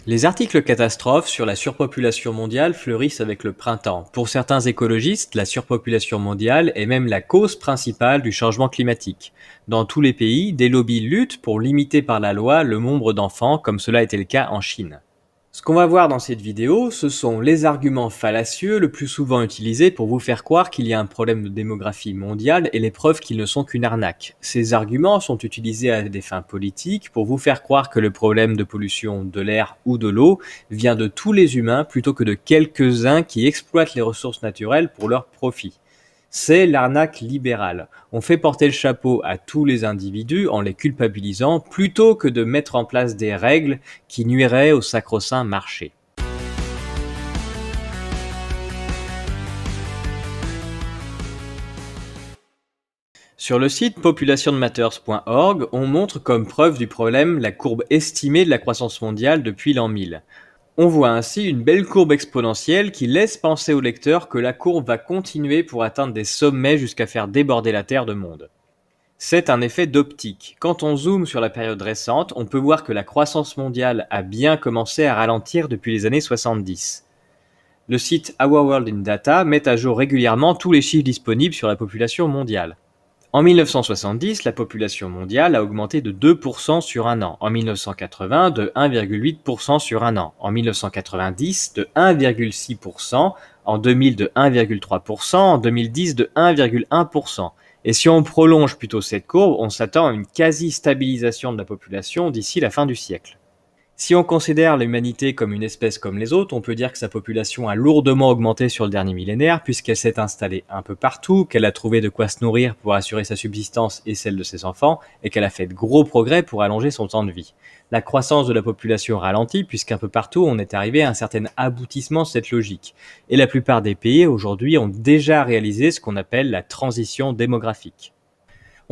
Les articles catastrophes sur la surpopulation mondiale fleurissent avec le printemps. Pour certains écologistes, la surpopulation mondiale est même la cause principale du changement climatique. Dans tous les pays, des lobbies luttent pour limiter par la loi le nombre d'enfants, comme cela était le cas en Chine. Ce qu'on va voir dans cette vidéo, ce sont les arguments fallacieux le plus souvent utilisés pour vous faire croire qu'il y a un problème de démographie mondiale et les preuves qu'ils ne sont qu'une arnaque. Ces arguments sont utilisés à des fins politiques pour vous faire croire que le problème de pollution de l'air ou de l'eau vient de tous les humains plutôt que de quelques-uns qui exploitent les ressources naturelles pour leur profit. C'est l'arnaque libérale. On fait porter le chapeau à tous les individus en les culpabilisant plutôt que de mettre en place des règles qui nuiraient au sacro-saint marché. Sur le site populationmatters.org, on montre comme preuve du problème la courbe estimée de la croissance mondiale depuis l'an 1000. On voit ainsi une belle courbe exponentielle qui laisse penser au lecteur que la courbe va continuer pour atteindre des sommets jusqu'à faire déborder la Terre de monde. C'est un effet d'optique. Quand on zoome sur la période récente, on peut voir que la croissance mondiale a bien commencé à ralentir depuis les années 70. Le site Our World in Data met à jour régulièrement tous les chiffres disponibles sur la population mondiale. En 1970, la population mondiale a augmenté de 2% sur un an, en 1980 de 1,8% sur un an, en 1990 de 1,6%, en 2000 de 1,3%, en 2010 de 1,1%. Et si on prolonge plutôt cette courbe, on s'attend à une quasi-stabilisation de la population d'ici la fin du siècle. Si on considère l'humanité comme une espèce comme les autres, on peut dire que sa population a lourdement augmenté sur le dernier millénaire puisqu'elle s'est installée un peu partout, qu'elle a trouvé de quoi se nourrir pour assurer sa subsistance et celle de ses enfants, et qu'elle a fait de gros progrès pour allonger son temps de vie. La croissance de la population ralentit puisqu'un peu partout on est arrivé à un certain aboutissement de cette logique. Et la plupart des pays aujourd'hui ont déjà réalisé ce qu'on appelle la transition démographique.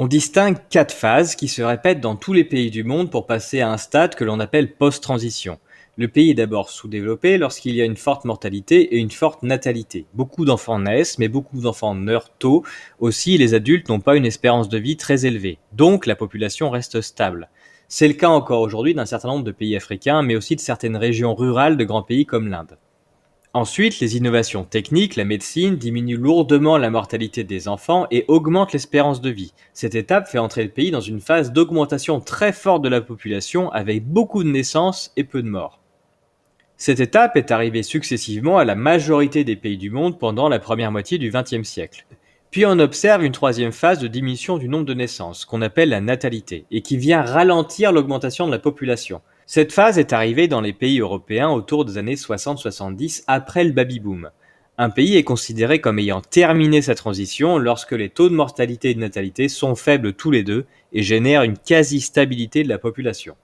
On distingue 4 phases qui se répètent dans tous les pays du monde pour passer à un stade que l'on appelle post-transition. Le pays est d'abord sous-développé lorsqu'il y a une forte mortalité et une forte natalité. Beaucoup d'enfants naissent, mais beaucoup d'enfants meurent tôt. Aussi, les adultes n'ont pas une espérance de vie très élevée. Donc, la population reste stable. C'est le cas encore aujourd'hui d'un certain nombre de pays africains, mais aussi de certaines régions rurales de grands pays comme l'Inde. Ensuite, les innovations techniques, la médecine, diminuent lourdement la mortalité des enfants et augmentent l'espérance de vie. Cette étape fait entrer le pays dans une phase d'augmentation très forte de la population avec beaucoup de naissances et peu de morts. Cette étape est arrivée successivement à la majorité des pays du monde pendant la première moitié du XXe siècle. Puis on observe une troisième phase de diminution du nombre de naissances, qu'on appelle la natalité, et qui vient ralentir l'augmentation de la population. Cette phase est arrivée dans les pays européens autour des années 60-70 après le baby-boom. Un pays est considéré comme ayant terminé sa transition lorsque les taux de mortalité et de natalité sont faibles tous les deux et génèrent une quasi-stabilité de la population.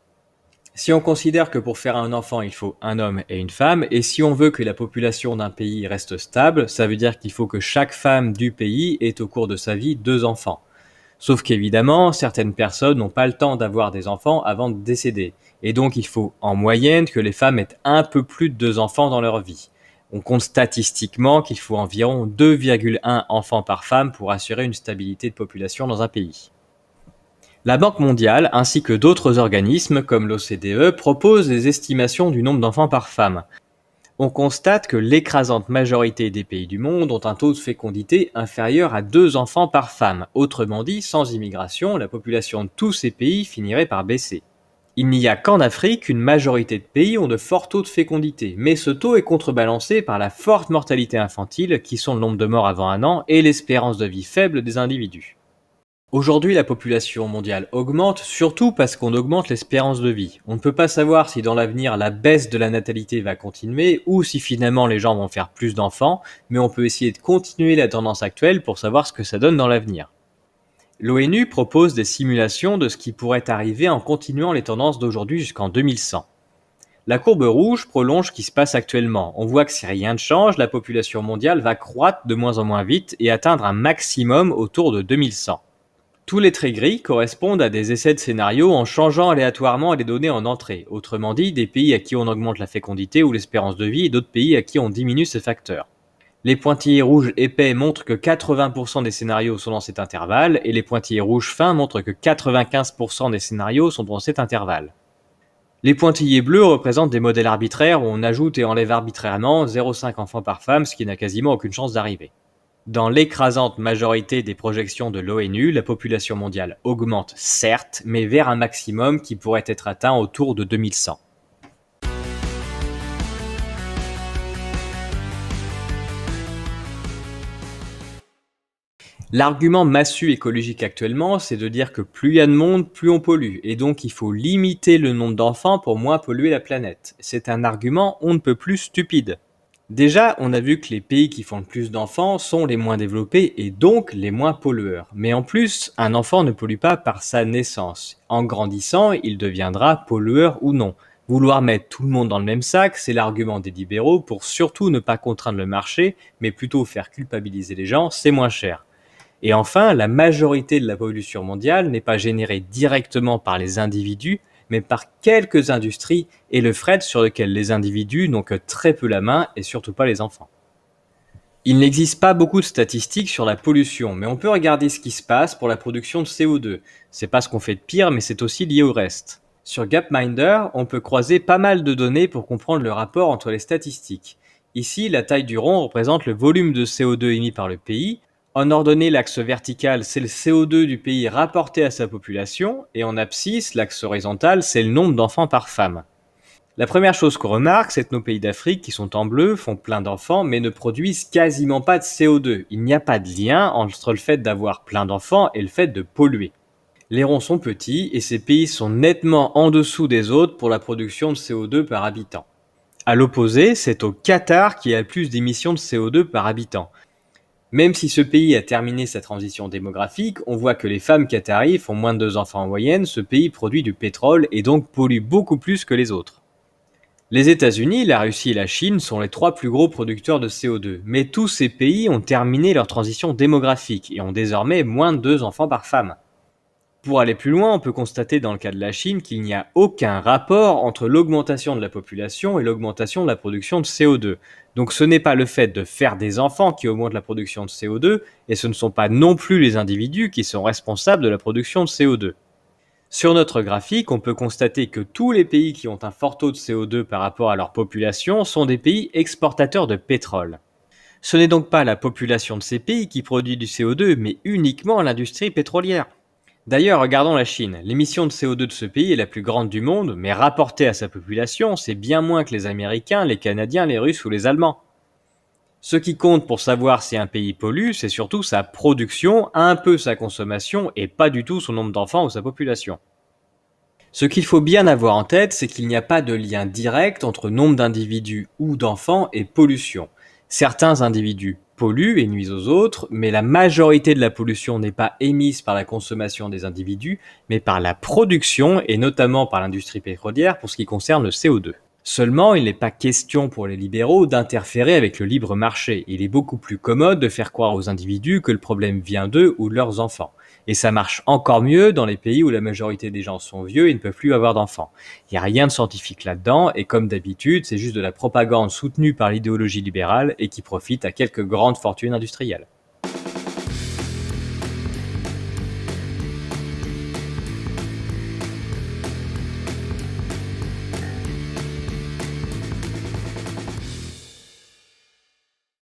Si on considère que pour faire un enfant, il faut un homme et une femme, et si on veut que la population d'un pays reste stable, ça veut dire qu'il faut que chaque femme du pays ait au cours de sa vie 2 enfants. Sauf qu'évidemment, certaines personnes n'ont pas le temps d'avoir des enfants avant de décéder. Et donc il faut en moyenne que les femmes aient un peu plus de 2 enfants dans leur vie. On compte statistiquement qu'il faut environ 2,1 enfants par femme pour assurer une stabilité de population dans un pays. La Banque mondiale, ainsi que d'autres organismes comme l'OCDE, proposent des estimations du nombre d'enfants par femme. On constate que l'écrasante majorité des pays du monde ont un taux de fécondité inférieur à 2 enfants par femme. Autrement dit, sans immigration, la population de tous ces pays finirait par baisser. Il n'y a qu'en Afrique qu'une majorité de pays ont de forts taux de fécondité, mais ce taux est contrebalancé par la forte mortalité infantile, qui sont le nombre de morts avant un an, et l'espérance de vie faible des individus. Aujourd'hui, la population mondiale augmente, surtout parce qu'on augmente l'espérance de vie. On ne peut pas savoir si dans l'avenir la baisse de la natalité va continuer ou si finalement les gens vont faire plus d'enfants, mais on peut essayer de continuer la tendance actuelle pour savoir ce que ça donne dans l'avenir. L'ONU propose des simulations de ce qui pourrait arriver en continuant les tendances d'aujourd'hui jusqu'en 2100. La courbe rouge prolonge ce qui se passe actuellement. On voit que si rien ne change, la population mondiale va croître de moins en moins vite et atteindre un maximum autour de 2100. Tous les traits gris correspondent à des essais de scénarios en changeant aléatoirement les données en entrée. Autrement dit, des pays à qui on augmente la fécondité ou l'espérance de vie et d'autres pays à qui on diminue ces facteurs. Les pointillés rouges épais montrent que 80% des scénarios sont dans cet intervalle et les pointillés rouges fins montrent que 95% des scénarios sont dans cet intervalle. Les pointillés bleus représentent des modèles arbitraires où on ajoute et enlève arbitrairement 0,5 enfants par femme, ce qui n'a quasiment aucune chance d'arriver. Dans l'écrasante majorité des projections de l'ONU, la population mondiale augmente certes, mais vers un maximum qui pourrait être atteint autour de 2100. L'argument massu écologique actuellement, c'est de dire que plus il y a de monde, plus on pollue, et donc il faut limiter le nombre d'enfants pour moins polluer la planète. C'est un argument on ne peut plus stupide. Déjà, on a vu que les pays qui font le plus d'enfants sont les moins développés et donc les moins pollueurs. Mais en plus, un enfant ne pollue pas par sa naissance. En grandissant, il deviendra pollueur ou non. Vouloir mettre tout le monde dans le même sac, c'est l'argument des libéraux pour surtout ne pas contraindre le marché, mais plutôt faire culpabiliser les gens, c'est moins cher. Et enfin, la majorité de la pollution mondiale n'est pas générée directement par les individus, mais par quelques industries et le fret sur lequel les individus n'ont que très peu la main et surtout pas les enfants. Il n'existe pas beaucoup de statistiques sur la pollution, mais on peut regarder ce qui se passe pour la production de CO2. C'est pas ce qu'on fait de pire, mais c'est aussi lié au reste. Sur Gapminder, on peut croiser pas mal de données pour comprendre le rapport entre les statistiques. Ici, la taille du rond représente le volume de CO2 émis par le pays. En ordonnée, l'axe vertical, c'est le CO2 du pays rapporté à sa population, et en abscisse, l'axe horizontal, c'est le nombre d'enfants par femme. La première chose qu'on remarque, c'est que nos pays d'Afrique, qui sont en bleu, font plein d'enfants, mais ne produisent quasiment pas de CO2. Il n'y a pas de lien entre le fait d'avoir plein d'enfants et le fait de polluer. Les ronds sont petits, et ces pays sont nettement en dessous des autres pour la production de CO2 par habitant. À l'opposé, c'est au Qatar qui a le plus d'émissions de CO2 par habitant. Même si ce pays a terminé sa transition démographique, on voit que les femmes qataries font moins de 2 enfants en moyenne, ce pays produit du pétrole et donc pollue beaucoup plus que les autres. Les États-Unis, la Russie et la Chine sont les 3 plus gros producteurs de CO2, mais tous ces pays ont terminé leur transition démographique et ont désormais moins de 2 enfants par femme. Pour aller plus loin, on peut constater dans le cas de la Chine qu'il n'y a aucun rapport entre l'augmentation de la population et l'augmentation de la production de CO2. Donc ce n'est pas le fait de faire des enfants qui augmente la production de CO2, et ce ne sont pas non plus les individus qui sont responsables de la production de CO2. Sur notre graphique, on peut constater que tous les pays qui ont un fort taux de CO2 par rapport à leur population sont des pays exportateurs de pétrole. Ce n'est donc pas la population de ces pays qui produit du CO2, mais uniquement l'industrie pétrolière. D'ailleurs, regardons la Chine. L'émission de CO2 de ce pays est la plus grande du monde, mais rapportée à sa population, c'est bien moins que les Américains, les Canadiens, les Russes ou les Allemands. Ce qui compte pour savoir si un pays pollue, c'est surtout sa production, un peu sa consommation, et pas du tout son nombre d'enfants ou sa population. Ce qu'il faut bien avoir en tête, c'est qu'il n'y a pas de lien direct entre nombre d'individus ou d'enfants et pollution. Certains individus polluent et nuisent aux autres, mais la majorité de la pollution n'est pas émise par la consommation des individus, mais par la production et notamment par l'industrie pétrolière pour ce qui concerne le CO2. Seulement, il n'est pas question pour les libéraux d'interférer avec le libre marché. Il est beaucoup plus commode de faire croire aux individus que le problème vient d'eux ou de leurs enfants. Et ça marche encore mieux dans les pays où la majorité des gens sont vieux et ne peuvent plus avoir d'enfants. Il n'y a rien de scientifique là-dedans, et comme d'habitude, c'est juste de la propagande soutenue par l'idéologie libérale et qui profite à quelques grandes fortunes industrielles.